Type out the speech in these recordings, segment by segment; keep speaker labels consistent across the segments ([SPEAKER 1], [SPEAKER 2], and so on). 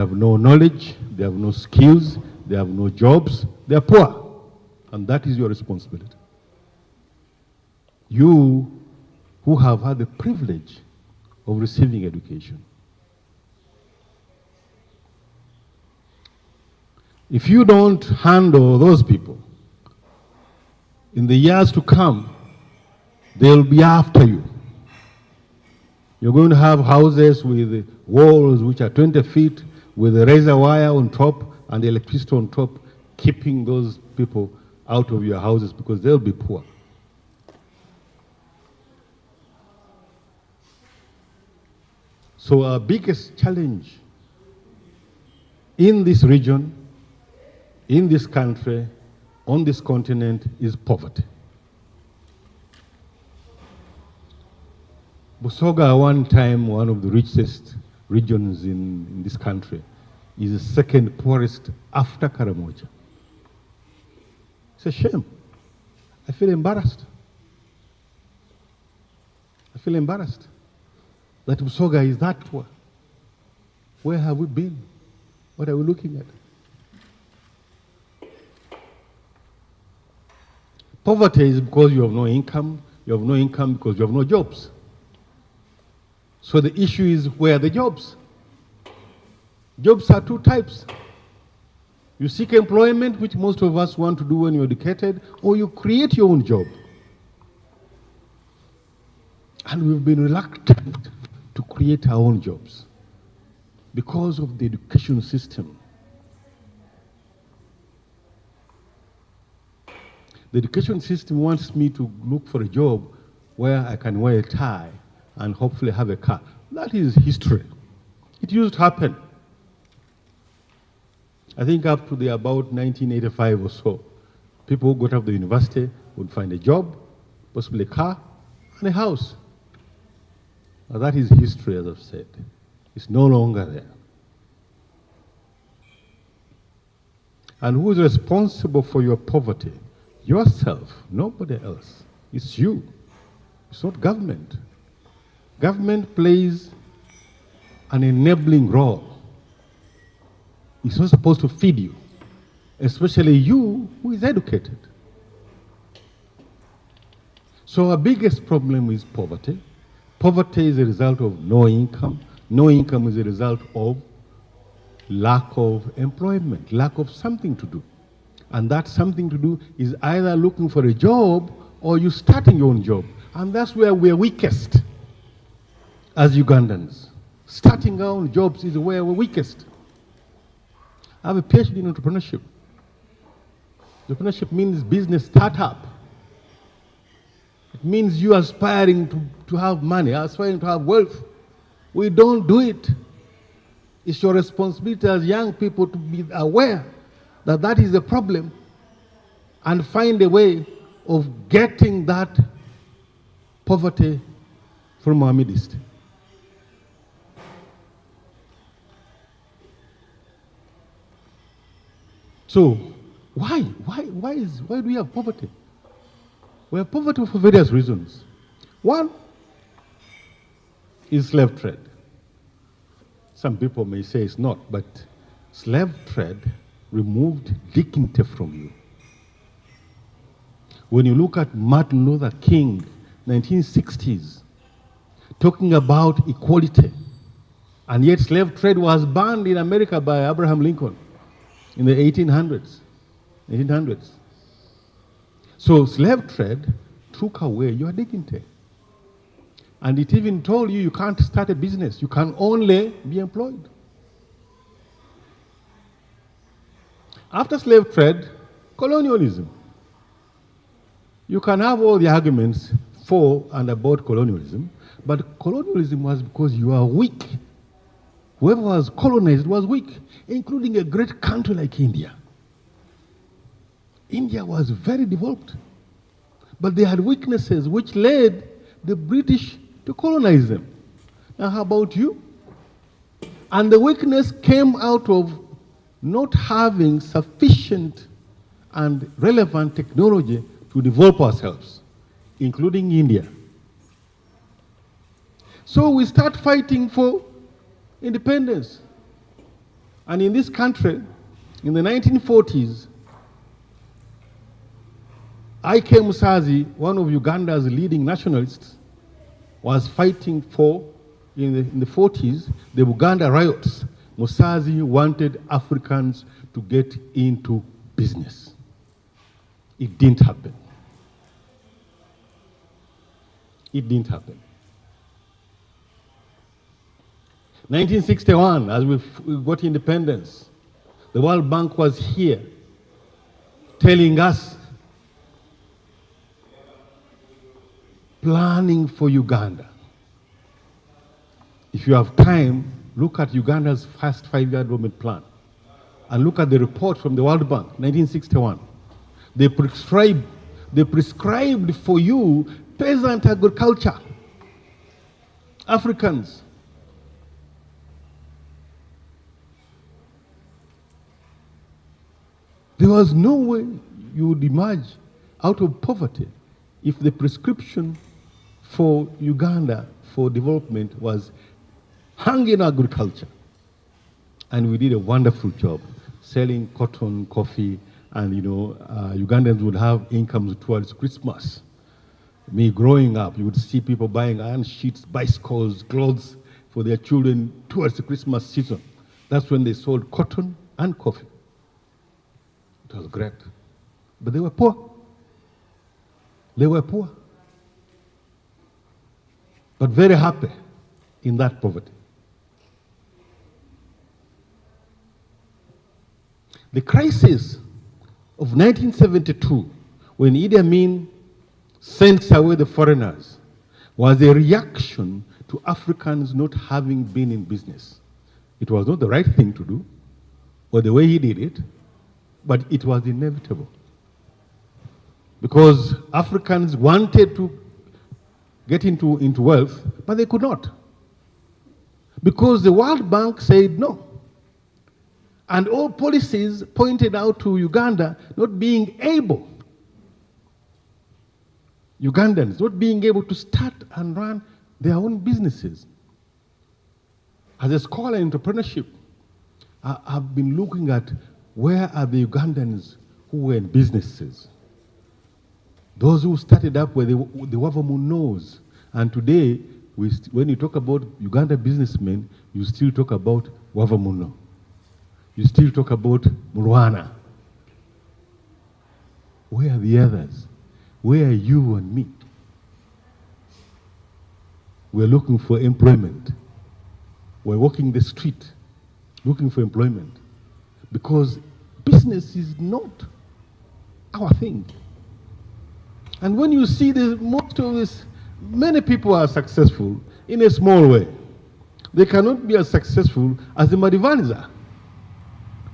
[SPEAKER 1] They have no knowledge, they have no skills, they have no jobs, they are poor. And that is your responsibility. You who have had the privilege of receiving education. If you don't handle those people, in the years to come, they'll be after you. You're going to have houses with walls which are 20 feet, with a razor wire on top and electricity on top, keeping those people out of your houses because they'll be poor. So our biggest challenge in this region, in this country, on this continent is poverty. Busoga, one time one of the richest regions in this country, is the second poorest after Karamoja. It's a shame. I feel embarrassed. I feel embarrassed that Busoga is that poor. Where have we been? What are we looking at? Poverty is because you have no income. You have no income because you have no jobs. So the issue is, where are the jobs? Jobs are two types. You seek employment, which most of us want to do when you're educated, or you create your own job. And we've been reluctant to create our own jobs because of the education system. The education system wants me to look for a job where I can wear a tie and hopefully have a car. That is history. It used to happen. I think up to about 1985 or so, people who got out of the university would find a job, possibly a car, and a house. Now that is history, as I've said. It's no longer there. And who is responsible for your poverty? Yourself, nobody else. It's you. It's not government. Government plays an enabling role. It's not supposed to feed you, especially you who is educated. So our biggest problem is poverty. Poverty is a result of no income. No income is a result of lack of employment, lack of something to do. And that something to do is either looking for a job or you starting your own job. And that's where we're weakest as Ugandans. Starting our own jobs is where we're weakest. I have a PhD in entrepreneurship. Entrepreneurship means business startup. It means you aspiring to have money, aspiring to have wealth. We don't do it. It's your responsibility as young people to be aware that that is the problem and find a way of getting that poverty from our midst. So why do we have poverty? We have poverty for various reasons. One is slave trade. Some people may say it's not, but slave trade removed dignity from you. When you look at Martin Luther King, 1960s, talking about equality, and yet slave trade was banned in America by Abraham Lincoln in the 1800s. So slave trade took away your dignity. And it even told you can't start a business, you can only be employed. After slave trade, colonialism. You can have all the arguments for and about colonialism, but colonialism was because you are weak. Whoever was colonized was weak, including a great country like India. India was very developed, but they had weaknesses which led the British to colonize them. Now how about you? And the weakness came out of not having sufficient and relevant technology to develop ourselves, including India. So we start fighting for independence. And in this country, in the 1940s, I.K. Musazi, one of Uganda's leading nationalists, was fighting for, in the 40s, the Uganda riots. Musazi wanted Africans to get into business. It didn't happen. It didn't happen. 1961, as we got independence, the World Bank was here telling us, planning for Uganda. If you have time, look at Uganda's first 5-year development plan and look at the report from the World Bank, 1961. They prescribed for you peasant agriculture, Africans. There was no way you would emerge out of poverty if the prescription for Uganda for development was hung in agriculture. And we did a wonderful job selling cotton, coffee, and Ugandans would have incomes towards Christmas. Me growing up, you would see people buying iron sheets, bicycles, clothes for their children towards the Christmas season. That's when they sold cotton and coffee. It was great. But they were poor. They were poor. But very happy in that poverty. The crisis of 1972, when Idi Amin sent away the foreigners, was a reaction to Africans not having been in business. It was not the right thing to do, or the way he did it, but it was inevitable. Because Africans wanted to get into wealth, but they could not. Because the World Bank said no. And all policies pointed out to Uganda not being able, Ugandans not being able to start and run their own businesses. As a scholar in entrepreneurship, I've been looking at where are the Ugandans who were in businesses. Those who started up where the Wavamunos. And today, when you talk about Uganda businessmen, you still talk about Wavamuno. You still talk about Murwana. Where are the others? Where are you and me? We're looking for employment. We're walking the street looking for employment. Because business is not our thing. And when you see most of this, many people are successful in a small way. They cannot be as successful as the Madivanza.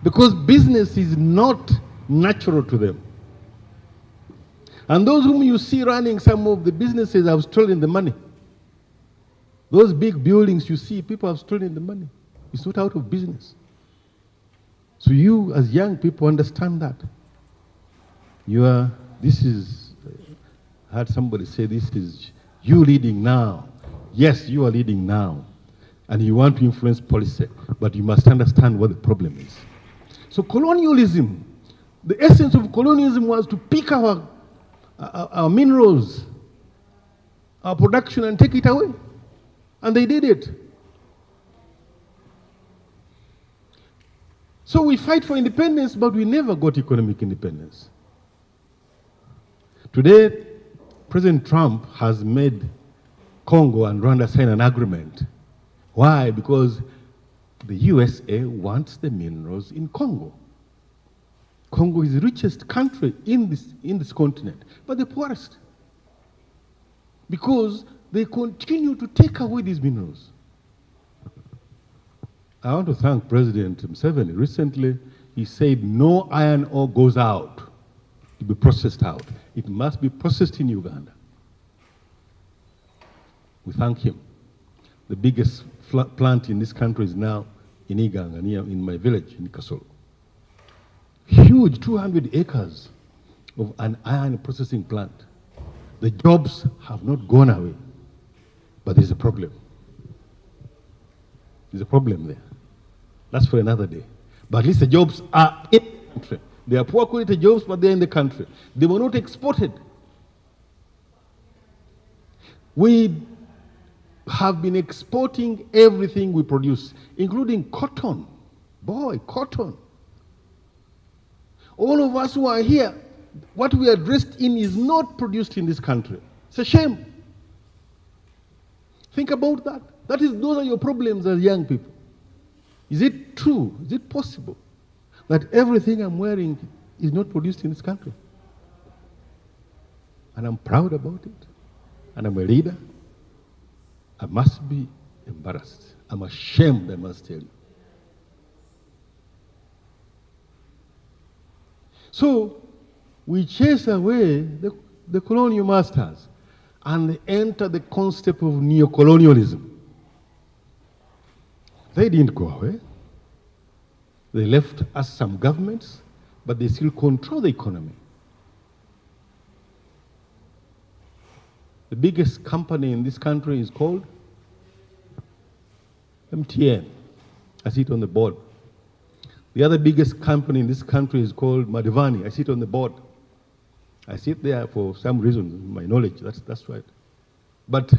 [SPEAKER 1] Because business is not natural to them. And those whom you see running some of the businesses have stolen the money. Those big buildings you see, people have stolen the money. It's not out of business. So you, as young people, understand that. I heard somebody say this is you leading now. Yes, you are leading now. And you want to influence policy, but you must understand what the problem is. So colonialism, the essence of colonialism was to pick our minerals, our production, and take it away. And they did it. So we fight for independence, but we never got economic independence. Today, President Trump has made Congo and Rwanda sign an agreement. Why? Because the USA wants the minerals in Congo. Congo is the richest country in this continent, but the poorest. Because they continue to take away these minerals. I want to thank President Museveni. Recently, he said no iron ore goes out to be processed out. It must be processed in Uganda. We thank him. The biggest plant in this country is now in Iganga, near in my village in Kasolo. Huge 200 acres of an iron processing plant. The jobs have not gone away, but there's a problem. There's a problem there. That's for another day. But at least the jobs are in the country. They are poor quality jobs, but they're in the country. They were not exported. We have been exporting everything we produce, including cotton. Boy, cotton. All of us who are here, what we are dressed in is not produced in this country. It's a shame. Think about that. Those are your problems as young people. Is it true? Is it possible that everything I'm wearing is not produced in this country? And I'm proud about it. And I'm a leader. I must be embarrassed. I'm ashamed, I must tell you. So we chase away the colonial masters and enter the concept of neocolonialism. They didn't go away. They left us some governments, but they still control the economy. The biggest company in this country is called MTN. I sit on the board. The other biggest company in this country is called Madivani. I sit on the board. I sit there for some reason, my knowledge, that's right. But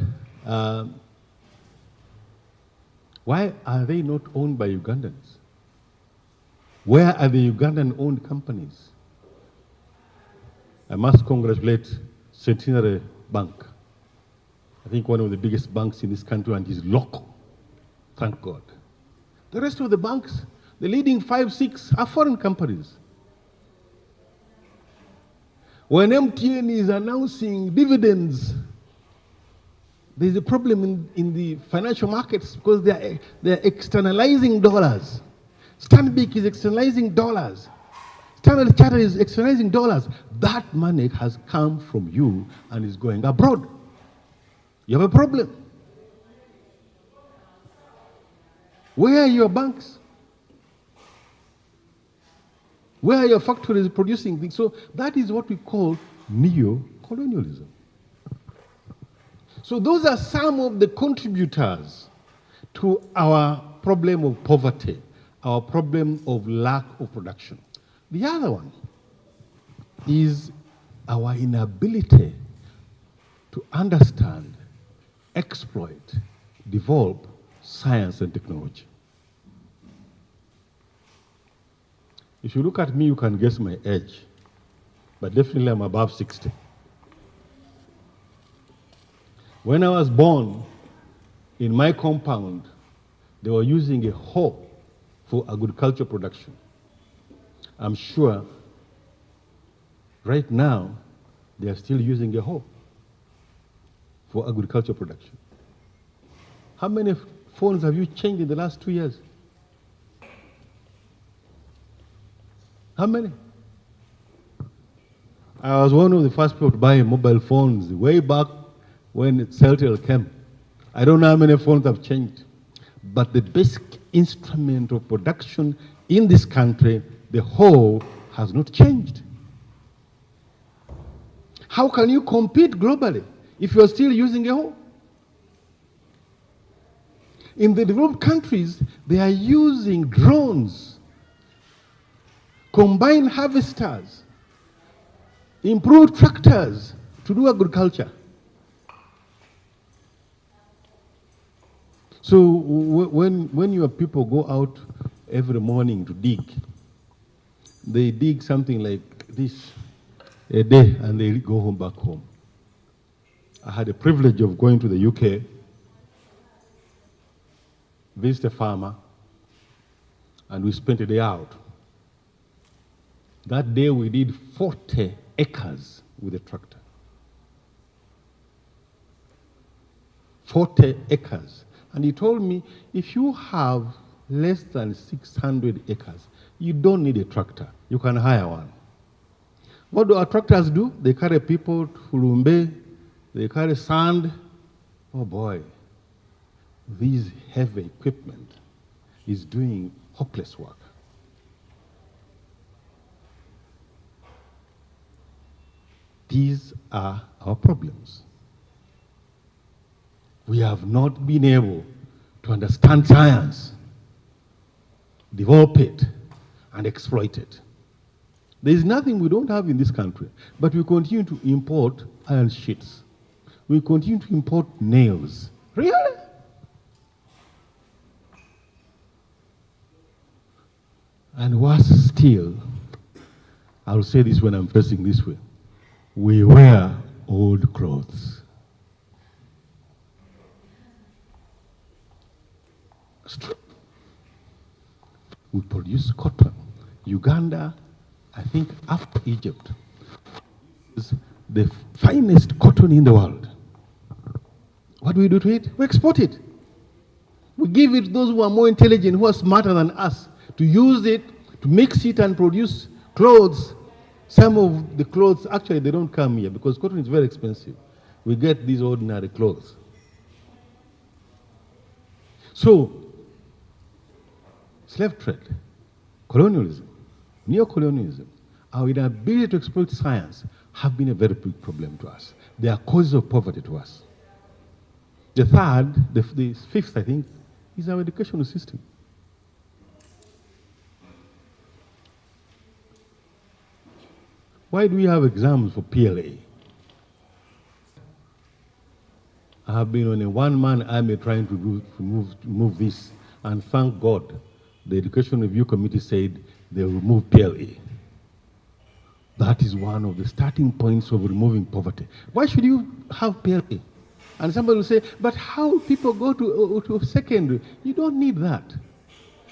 [SPEAKER 1] why are they not owned by Ugandans? Where are the Ugandan-owned companies? I must congratulate Centenary Bank. I think one of the biggest banks in this country, and is local. Thank God. The rest of the banks, the leading 5, 6 are foreign companies. When MTN is announcing dividends, there's a problem in the financial markets because they're externalizing dollars. Stanbic is externalizing dollars. Standard Chartered is externalizing dollars. That money has come from you and is going abroad. You have a problem. Where are your banks? Where are your factories producing things? So that is what we call neo-colonialism. So those are some of the contributors to our problem of poverty, our problem of lack of production. The other one is our inability to understand, exploit, develop science and technology. If you look at me, you can guess my age, but definitely I'm above 60. When I was born, in my compound, they were using a hoe for agriculture production. I'm sure right now they are still using a hoe for agriculture production. How many phones have you changed in the last 2 years? How many? I was one of the first people to buy mobile phones way back when Celtel came. I don't know how many phones have changed, but the basic instrument of production in this country, the hoe, has not changed. How can you compete globally if you're still using a hoe? In the developed countries, they are using drones, combined harvesters, improved tractors to do agriculture. So when your people go out every morning to dig, they dig something like this a day and they go home back home. I had the privilege of going to the UK, visit a farmer, and we spent a day out. That day we did 40 acres with a tractor. 40 acres. And he told me, if you have less than 600 acres, you don't need a tractor. You can hire one. What do our tractors do? They carry people to Fulumbe, they carry sand. Oh boy, this heavy equipment is doing hopeless work. These are our problems. We have not been able to understand science, develop it, and exploited. There is nothing we don't have in this country, but we continue to import iron sheets. We continue to import nails. Really? And worse still, I'll say this when I'm facing this way, we wear old clothes. It's true. We produce cotton. Uganda, I think after Egypt, is the finest cotton in the world. What do we do to it? We export it. We give it to those who are more intelligent, who are smarter than us, to use it, to mix it and produce clothes. Some of the clothes, actually, they don't come here because cotton is very expensive. We get these ordinary clothes. So, slave trade, colonialism, neo-colonialism, our inability to exploit science have been a very big problem to us. They are causes of poverty to us. The third, the fifth, I think, is our educational system. Why do we have exams for PLA? I have been on a one-man army trying to move this, and thank God, the Education Review Committee said they will remove PLA. That is one of the starting points of removing poverty. Why should you have PLA? And somebody will say, but how people go to secondary? You don't need that.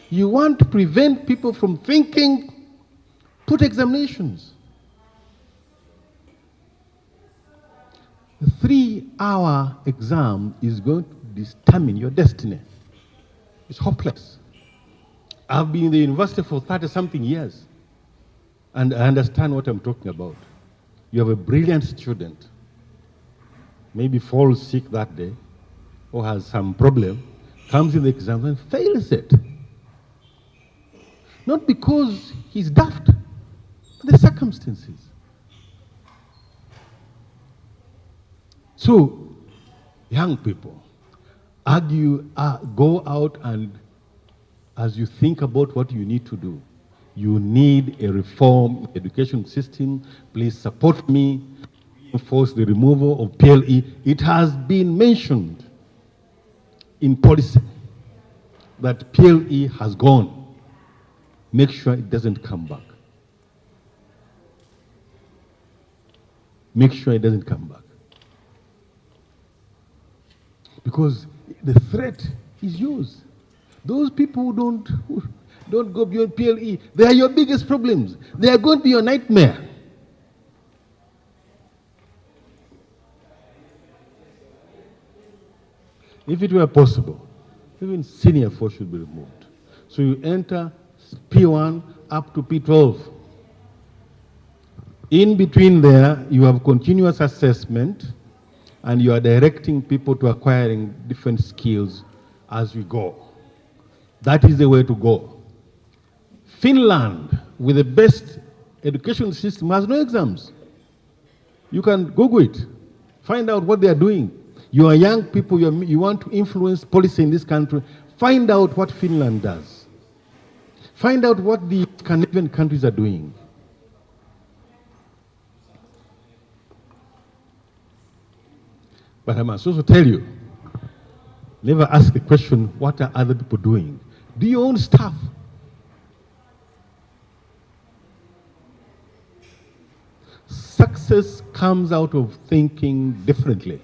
[SPEAKER 1] You want to prevent people from thinking, put examinations. The 3-hour exam is going to determine your destiny. It's hopeless. I've been in the university for 30-something years, and I understand what I'm talking about. You have a brilliant student, maybe falls sick that day, or has some problem, comes in the exam and fails it. Not because he's daft, but the circumstances. So, young people, go out and, as you think about what you need to do, you need a reform in the education system. Please support me. Enforce the removal of PLE. It has been mentioned in policy that PLE has gone. Make sure it doesn't come back. Make sure it doesn't come back. Because the threat is yours. Those people who don't go beyond PLE, they are your biggest problems. They are going to be your nightmare. If it were possible, even senior 4 should be removed. So you enter P1 up to P12. In between there, you have continuous assessment, and you are directing people to acquiring different skills as we go. That is the way to go. Finland, with the best education system, has no exams. You can Google it, find out what they are doing. You are young people, you want to influence policy in this country, find out what Finland does. Find out what the Scandinavian countries are doing. But I must also tell you, never ask the question, what are other people doing? Do your own stuff. Success comes out of thinking differently.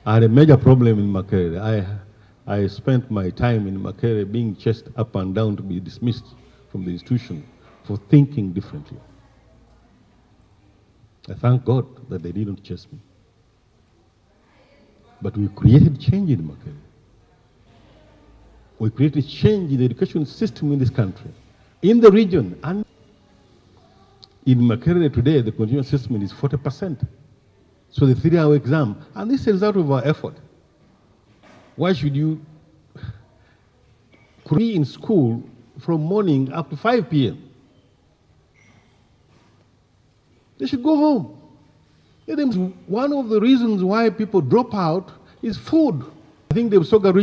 [SPEAKER 1] I had a major problem in Makerere. I spent my time in Makerere being chased up and down to be dismissed from the institution for thinking differently. I thank God that they didn't chase me. But we created change in Makerere. We created change in the education system in this country, in the region. And in Makerere today, the continuous assessment is 40%. So the 3-hour exam, and this is a result of our effort. Why should you be in school from morning up to 5 p.m.? They should go home. One of the reasons why people drop out is food. I think the Soga region